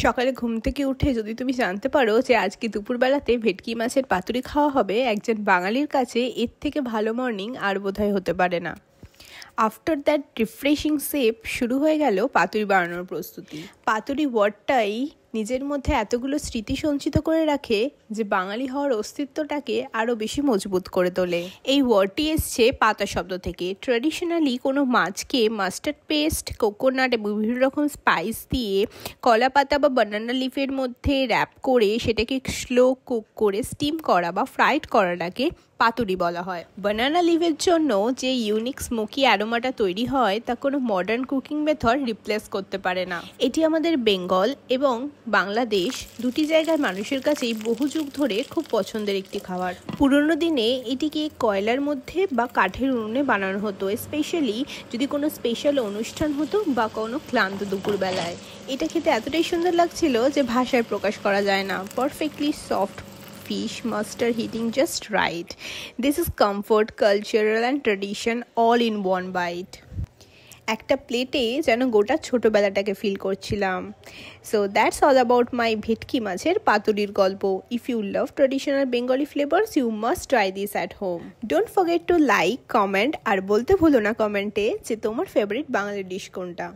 সকালে ঘুম থেকে উঠে যদি তুমি জানতে পারো যে আজকে দুপুরবেলাতে ভেটকি মাছের পাতুরি খাওয়া হবে, একজন বাঙালির কাছে এর থেকে ভালো মর্নিং আর বোধহয় হতে পারে না। আফটার দ্যাট রিফ্রেশিং সেপ শুরু হয়ে গেল পাতুরি বানানোর প্রস্তুতি। পাতুরি ওয়ার্ডটাই নিজের মধ্যে এতগুলো স্মৃতি সঞ্চিত করে রাখে যে বাঙালি হওয়ার অস্তিত্বটাকে আরও বেশি মজবুত করে তোলে। এই ওয়ার্ডটি এসছে পাতা শব্দ থেকে। ট্র্যাডিশনালি কোনো মাছকে মাস্টার্ড পেস্ট, কোকোনাট এবং বিভিন্ন রকম স্পাইস দিয়ে কলা পাতা বা বানানা লিফের মধ্যে র্যাপ করে সেটাকে স্লো কুক করে স্টিম করা বা ফ্রাইড করাটাকে পাতুরি বলা হয়। বানানা লিভের জন্য যে ইউনিক স্মোকি অ্যারোমাটা তৈরি হয় তা কোনো মডার্ন কুকিং মেথড রিপ্লেস করতে পারে না। এটি আমাদের বেঙ্গল এবং বাংলাদেশ দুটি জায়গার মানুষের কাছেই বহু যুগ ধরে খুব পছন্দের একটি খাবার। পুরনো দিনে এটিকে কয়লার মধ্যে বা কাঠের উনুনে বানানো হতো, স্পেশালি যদি কোনো স্পেশাল অনুষ্ঠান হতো বা কোনো ক্লান্ত দুপুরবেলায়। এটা খেতে এতটাই সুন্দর লাগছিল যে ভাষায় প্রকাশ করা যায় না। Perfectly soft fish, mustard hitting just right. This is comfort, cultural and tradition all in one bite. একটা প্লেটে যেন গোটা ছোটবেলাটাকে ফিল করছিলাম। So that's all about my ভেটকি মাছের পাতুরির গল্প। If you love traditional Bengali flavours you must try this at home. Don't forget to like, comment আর বলতে ভুলো না কমেন্টে যে তোমার ফেভারিট বাঙালি ডিশ কোনটা।